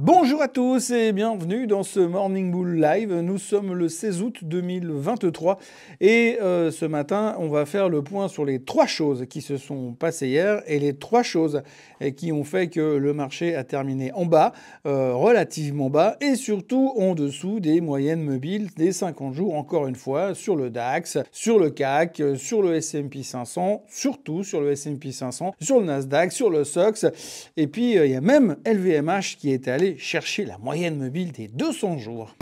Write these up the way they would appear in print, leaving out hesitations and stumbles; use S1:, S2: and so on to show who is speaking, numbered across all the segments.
S1: Bonjour à tous et bienvenue dans ce Morning Bull Live. Nous sommes le 16 août 2023 et ce matin, on va faire le point sur les trois choses qui se sont passées hier et les trois choses qui ont fait que le marché a terminé en bas, relativement bas et surtout en dessous des moyennes mobiles des 50 jours, encore une fois, sur le DAX, sur le CAC, sur le S&P 500, surtout sur le S&P 500, sur le Nasdaq, sur le SOX et puis il y a même LVMH qui est allé chercher la moyenne mobile des 200 jours.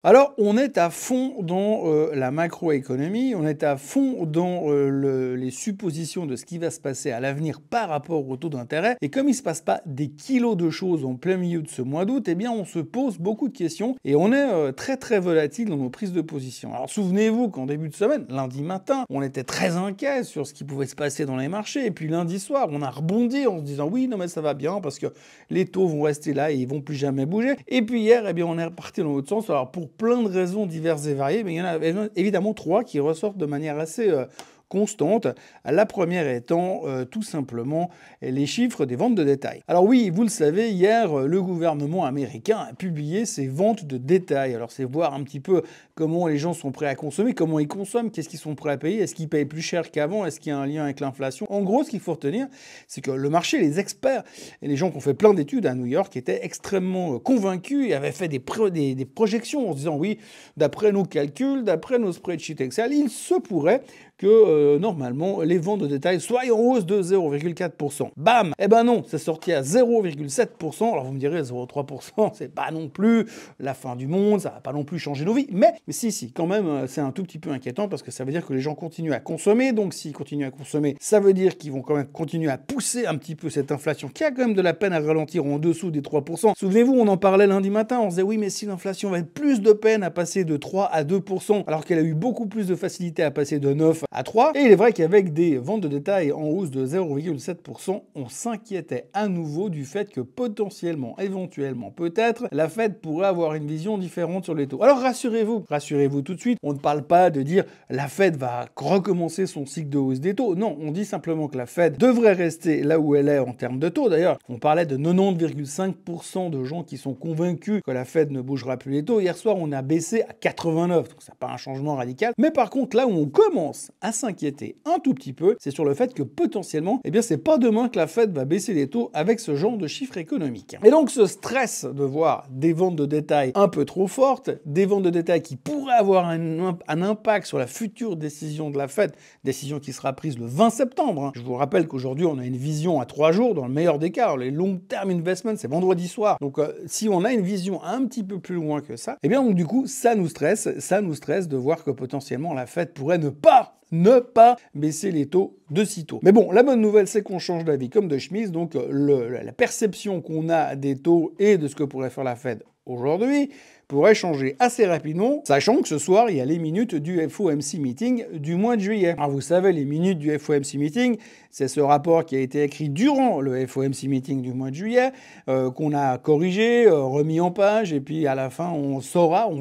S1: Alors, on est à fond dans la macroéconomie, on est à fond dans les suppositions de ce qui va se passer à l'avenir par rapport au taux d'intérêt. Et comme il ne se passe pas des kilos de choses en plein milieu de ce mois d'août, eh bien, on se pose beaucoup de questions et on est très volatile dans nos prises de position. Alors, souvenez-vous qu'en début de semaine, lundi matin, on était très inquiet sur ce qui pouvait se passer dans les marchés. Et puis lundi soir, on a rebondi en se disant oui, non mais ça va bien parce que les taux vont rester là et ils vont plus jamais bouger. Et puis hier, eh bien, on est reparti dans l'autre sens. Alors, pour plein de raisons diverses et variées, mais il y en a évidemment trois qui ressortent de manière assez constante. La première étant tout simplement les chiffres des ventes de détail. Alors oui, vous le savez, hier, le gouvernement américain a publié ses ventes de détail. Alors c'est voir un petit peu comment les gens sont prêts à consommer, comment ils consomment, qu'est-ce qu'ils sont prêts à payer, est-ce qu'ils payent plus cher qu'avant, est-ce qu'il y a un lien avec l'inflation. En gros, ce qu'il faut retenir, c'est que le marché, les experts et les gens qui ont fait plein d'études à New York étaient extrêmement convaincus et avaient fait des projections en se disant oui, d'après nos calculs, d'après nos spreadsheets Excel, il se pourrait que normalement les ventes de détail soient en hausse de 0,4%. Bam! Eh ben non, c'est sorti à 0,7%. Alors vous me direz 0,3%, c'est pas non plus la fin du monde, ça va pas non plus changer nos vies. Mais si, quand même, c'est un tout petit peu inquiétant parce que ça veut dire que les gens continuent à consommer. Donc s'ils continuent à consommer, ça veut dire qu'ils vont quand même continuer à pousser un petit peu cette inflation qui a quand même de la peine à ralentir en dessous des 3%. Souvenez-vous, on en parlait lundi matin, on se disait oui, mais si l'inflation va être plus de peine à passer de 3 à 2%, alors qu'elle a eu beaucoup plus de facilité à passer de 9 à 3. Et il est vrai qu'avec des ventes de détail en hausse de 0,7%, on s'inquiétait à nouveau du fait que potentiellement, éventuellement, peut-être, la Fed pourrait avoir une vision différente sur les taux. Alors rassurez-vous tout de suite, on ne parle pas de dire la Fed va recommencer son cycle de hausse des taux. Non, on dit simplement que la Fed devrait rester là où elle est en termes de taux. D'ailleurs, on parlait de 90,5% de gens qui sont convaincus que la Fed ne bougera plus les taux. Hier soir, on a baissé à 89, donc ça n'a pas un changement radical. Mais par contre, là où on commence à s'inquiéter un tout petit peu, c'est sur le fait que potentiellement, eh bien, c'est pas demain que la Fed va baisser les taux avec ce genre de chiffres économiques. Et donc, ce stress de voir des ventes de détail un peu trop fortes, des ventes de détail qui pourraient avoir un impact sur la future décision de la Fed, décision qui sera prise le 20 septembre. Je vous rappelle qu'aujourd'hui, on a une vision à 3 jours, dans le meilleur des cas. Les long-term investments, c'est vendredi soir. Donc, si on a une vision un petit peu plus loin que ça, eh bien, donc, du coup, ça nous stresse de voir que potentiellement la Fed pourrait ne pas baisser les taux de sitôt. Mais bon, la bonne nouvelle, c'est qu'on change d'avis comme de chemise, donc la perception qu'on a des taux et de ce que pourrait faire la Fed aujourd'hui pourrait changer assez rapidement, sachant que ce soir, il y a les minutes du FOMC meeting du mois de juillet. Alors vous savez, les minutes du FOMC meeting, c'est ce rapport qui a été écrit durant le FOMC meeting du mois de juillet, qu'on a corrigé, remis en page, et puis à la fin, on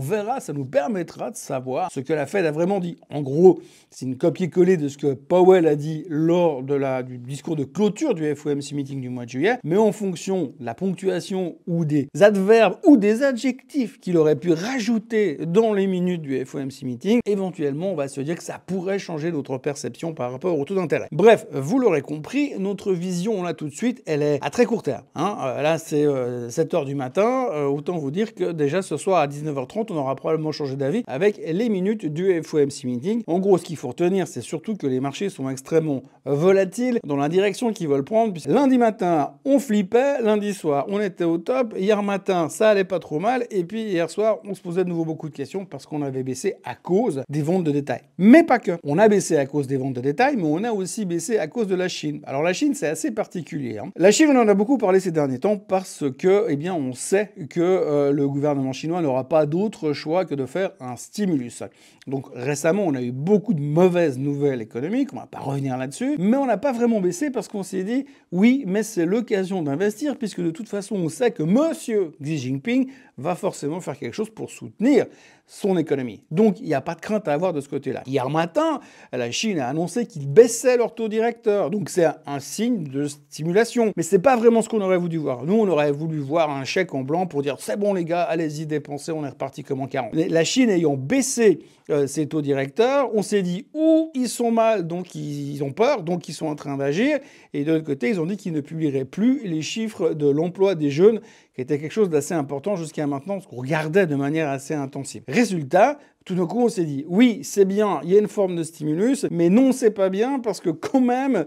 S1: verra, ça nous permettra de savoir ce que la Fed a vraiment dit. En gros, c'est une copier-coller de ce que Powell a dit lors du discours de clôture du FOMC meeting du mois de juillet, mais en fonction de la ponctuation ou des adverbes ou des adjectifs qu'il aurait pu rajouter dans les minutes du FOMC meeting, éventuellement, on va se dire que ça pourrait changer notre perception par rapport au taux d'intérêt. Bref, vous l'aurez compris, notre vision, là, tout de suite, elle est à très court terme. Là, c'est 7h du matin. Autant vous dire que déjà, ce soir, à 19h30, on aura probablement changé d'avis avec les minutes du FOMC meeting. En gros, ce qu'il faut retenir, c'est surtout que les marchés sont extrêmement volatiles dans la direction qu'ils veulent prendre. Puisque lundi matin, on flippait. Lundi soir, on était au top. Hier matin, ça allait pas trop mal. Et puis, hier soir, on se posait de nouveau beaucoup de questions parce qu'on avait baissé à cause des ventes de détail. Mais pas que. On a baissé à cause des ventes de détail, mais on a aussi baissé à cause de la Chine. Alors la Chine, c'est assez particulier. La Chine, on en a beaucoup parlé ces derniers temps parce que, eh bien, on sait que le gouvernement chinois n'aura pas d'autre choix que de faire un stimulus. Donc récemment, on a eu beaucoup de mauvaises nouvelles économiques, on va pas revenir là-dessus, mais on n'a pas vraiment baissé parce qu'on s'est dit, oui, mais c'est l'occasion d'investir puisque de toute façon, on sait que Monsieur Xi Jinping rating, va forcément faire quelque chose pour soutenir son économie. Donc, il n'y a pas de crainte à avoir de ce côté-là. Hier matin, la Chine a annoncé qu'ils baissaient leur taux directeur. Donc, c'est un signe de stimulation. Mais c'est pas vraiment ce qu'on aurait voulu voir. Nous, on aurait voulu voir un chèque en blanc pour dire « c'est bon les gars, allez-y, dépensez, on est reparti comme en 40 ». La Chine ayant baissé ses taux directeurs, on s'est dit ou ils sont mal, donc ils ont peur, donc ils sont en train d'agir. Et de l'autre côté, ils ont dit qu'ils ne publieraient plus les chiffres de l'emploi des jeunes, qui était quelque chose d'assez important jusqu'à maintenant, ce qu'on regardait de manière assez intensive. Résultat, tout d'un coup, on s'est dit, oui, c'est bien, il y a une forme de stimulus, mais non, c'est pas bien, parce que quand même,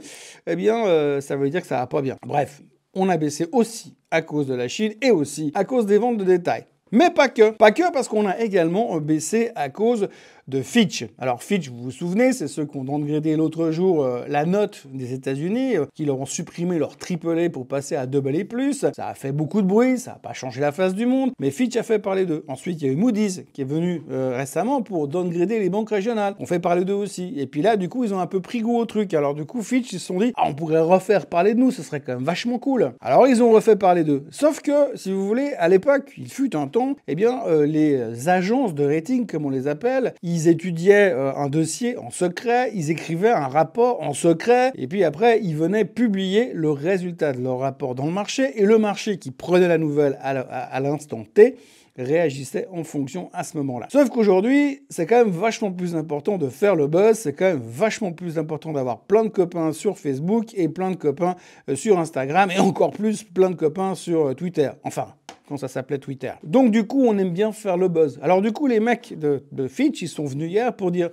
S1: eh bien, ça veut dire que ça va pas bien. Bref, on a baissé aussi à cause de la Chine et aussi à cause des ventes de détail. Mais pas que. Pas que parce qu'on a également baissé à cause de Fitch. Alors Fitch, vous vous souvenez, c'est ceux qui ont downgradé l'autre jour la note des États-Unis, qui leur ont supprimé leur AAA pour passer à AA+. Ça a fait beaucoup de bruit, ça n'a pas changé la face du monde, mais Fitch a fait parler d'eux. Ensuite, il y a eu Moody's qui est venu récemment pour downgrader les banques régionales. On fait parler d'eux aussi. Et puis là, du coup, ils ont un peu pris goût au truc. Alors du coup, Fitch, ils se sont dit, on pourrait refaire parler de nous, ce serait quand même vachement cool. Alors ils ont refait parler d'eux. Sauf que, si vous voulez, à l'époque, il fut un temps, eh bien, les agences de rating, comme on les appelle, ils étudiaient un dossier en secret, ils écrivaient un rapport en secret, et puis après, ils venaient publier le résultat de leur rapport dans le marché, et le marché qui prenait la nouvelle à l'instant T réagissait en fonction à ce moment-là. Sauf qu'aujourd'hui, c'est quand même vachement plus important de faire le buzz, c'est quand même vachement plus important d'avoir plein de copains sur Facebook et plein de copains sur Instagram, et encore plus plein de copains sur Twitter. Enfin, quand ça s'appelait Twitter. Donc du coup, on aime bien faire le buzz. Alors du coup, les mecs de Fitch, ils sont venus hier pour dire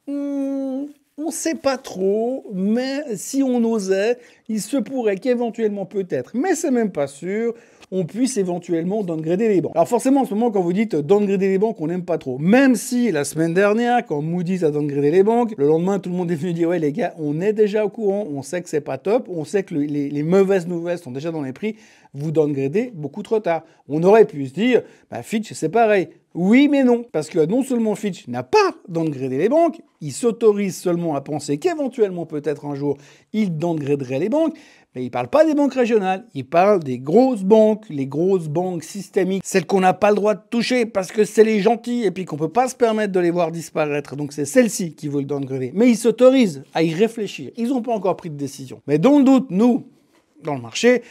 S1: on sait pas trop, mais si on osait, il se pourrait qu'éventuellement peut-être, mais c'est même pas sûr, on puisse éventuellement downgrader les banques. Alors forcément, en ce moment, quand vous dites downgrader les banques, on n'aime pas trop. Même si la semaine dernière, quand Moody's a downgradé les banques, le lendemain, tout le monde est venu dire ouais les gars, on est déjà au courant, on sait que c'est pas top, on sait que les mauvaises nouvelles sont déjà dans les prix, vous downgradez beaucoup trop tard. On aurait pu se dire, bah Fitch c'est pareil. Oui mais non, parce que non seulement Fitch n'a pas downgradé les banques, il s'autorise seulement à penser qu'éventuellement peut-être un jour il downgraderait les banques, mais il ne parle pas des banques régionales, il parle des grosses banques, les grosses banques systémiques, celles qu'on n'a pas le droit de toucher parce que c'est les gentils et puis qu'on ne peut pas se permettre de les voir disparaître. Donc c'est celles-ci qui veulent downgrader. Mais ils s'autorisent à y réfléchir. Ils n'ont pas encore pris de décision. Mais dans le doute, nous, dans le marché,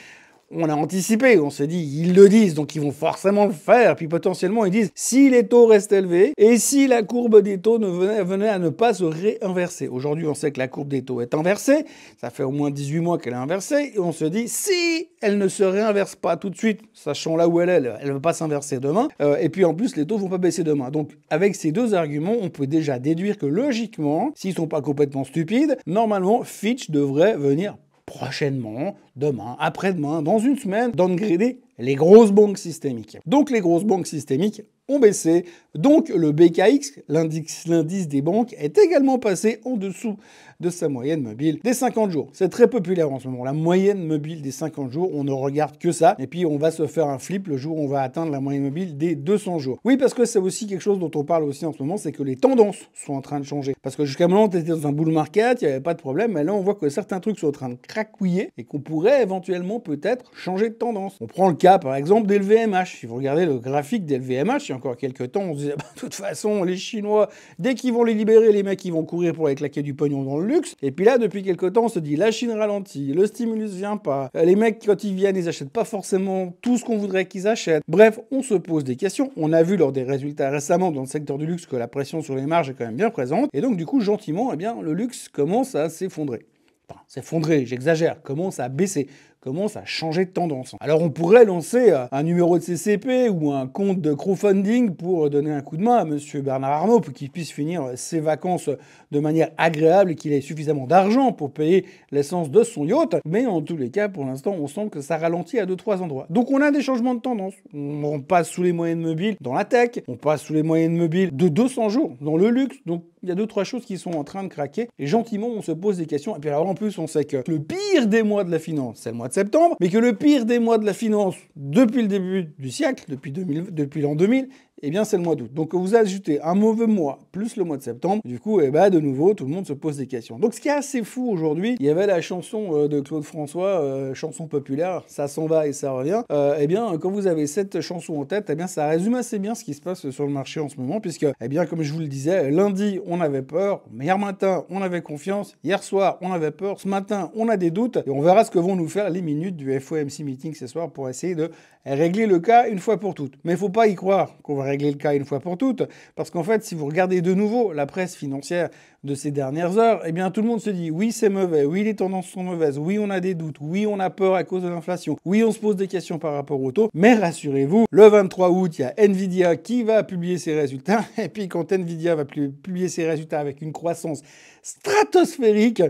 S1: on a anticipé, on s'est dit, ils le disent, donc ils vont forcément le faire. Puis potentiellement, ils disent, si les taux restent élevés et si la courbe des taux venait à ne pas se réinverser. Aujourd'hui, on sait que la courbe des taux est inversée. Ça fait au moins 18 mois qu'elle est inversée. Et on se dit, si elle ne se réinverse pas tout de suite, sachant là où elle est, elle ne va pas s'inverser demain. Et puis en plus, les taux ne vont pas baisser demain. Donc avec ces deux arguments, on peut déjà déduire que logiquement, s'ils ne sont pas complètement stupides, normalement, Fitch devrait venir prochainement, demain, après-demain, dans une semaine, downgrader les grosses banques systémiques. Donc les grosses banques systémiques ont baissé, donc le BKX, l'indice des banques, est également passé en dessous de sa moyenne mobile des 50 jours. C'est très populaire en ce moment, la moyenne mobile des 50 jours, on ne regarde que ça, et puis on va se faire un flip le jour où on va atteindre la moyenne mobile des 200 jours. Oui, parce que c'est aussi quelque chose dont on parle aussi en ce moment, c'est que les tendances sont en train de changer. Parce que jusqu'à maintenant, on était dans un bull market, il n'y avait pas de problème, mais là on voit que certains trucs sont en train de cracouiller et qu'on pourrait éventuellement peut-être changer de tendance. On prend le cas par exemple des LVMH. Si vous regardez le graphique des LVMH, il y a encore quelques temps, on se disait de toute façon, les Chinois, dès qu'ils vont les libérer, les mecs ils vont courir pour aller claquer du pognon dans le luxe. Et puis là, depuis quelques temps, on se dit la Chine ralentit, le stimulus vient pas, les mecs quand ils viennent, ils achètent pas forcément tout ce qu'on voudrait qu'ils achètent. Bref, on se pose des questions. On a vu lors des résultats récemment dans le secteur du luxe que la pression sur les marges est quand même bien présente. Et donc du coup, gentiment, eh bien, le luxe commence à s'effondrer. Enfin, s'effondrer, j'exagère, commence à baisser, commence à changer de tendance. Alors on pourrait lancer un numéro de CCP ou un compte de crowdfunding pour donner un coup de main à monsieur Bernard Arnault pour qu'il puisse finir ses vacances de manière agréable et qu'il ait suffisamment d'argent pour payer l'essence de son yacht. Mais en tous les cas, pour l'instant, on sent que ça ralentit à 2-3 endroits. Donc on a des changements de tendance. On passe sous les moyennes mobiles dans la tech, on passe sous les moyennes mobiles de 200 jours dans le luxe. Donc il y a 2-3 choses qui sont en train de craquer et gentiment on se pose des questions. Et puis alors en plus on sait que le pire des mois de la finance, c'est le mois de septembre, mais que le pire des mois de la finance depuis le début du siècle, depuis l'an 2000, eh bien c'est le mois d'août. Donc vous ajoutez un mauvais mois plus le mois de septembre, du coup, eh ben, de nouveau, tout le monde se pose des questions. Donc ce qui est assez fou aujourd'hui, il y avait la chanson de Claude François, chanson populaire, ça s'en va et ça revient. Eh bien, quand vous avez cette chanson en tête, eh bien ça résume assez bien ce qui se passe sur le marché en ce moment, puisque, eh bien, comme je vous le disais, lundi, on avait peur, hier matin, on avait confiance, hier soir, on avait peur, ce matin, on a des doutes, et on verra ce que vont nous faire les minutes du FOMC meeting ce soir pour essayer de régler le cas une fois pour toutes. Mais il ne faut pas y croire qu'on va régler le cas une fois pour toutes, parce qu'en fait, si vous regardez de nouveau la presse financière de ces dernières heures, eh bien tout le monde se dit oui c'est mauvais, oui les tendances sont mauvaises, oui on a des doutes, oui on a peur à cause de l'inflation, oui on se pose des questions par rapport au taux, mais rassurez-vous, le 23 août, il y a Nvidia qui va publier ses résultats, et puis quand Nvidia va publier ses résultats avec une croissance stratosphérique,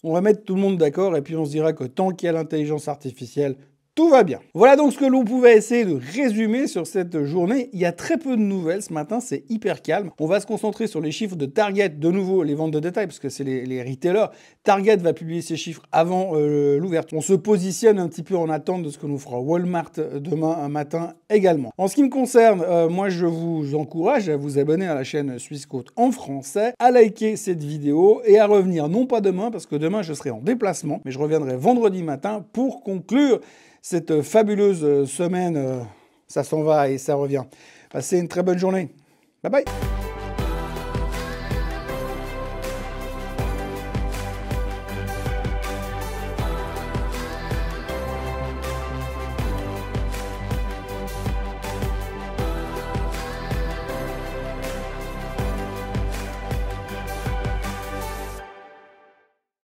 S1: on va mettre tout le monde d'accord, et puis on se dira que tant qu'il y a l'intelligence artificielle, tout va bien. Voilà donc ce que l'on pouvait essayer de résumer sur cette journée. Il y a très peu de nouvelles ce matin, c'est hyper calme. On va se concentrer sur les chiffres de Target, de nouveau les ventes de détail, parce que c'est les retailers. Target va publier ses chiffres avant l'ouverture. On se positionne un petit peu en attente de ce que nous fera Walmart demain matin également. En ce qui me concerne, moi je vous encourage à vous abonner à la chaîne Suisse Côte en français, à liker cette vidéo et à revenir non pas demain, parce que demain je serai en déplacement, mais je reviendrai vendredi matin pour conclure cette fabuleuse semaine. Ça s'en va et ça revient. Passez une très bonne journée. Bye bye.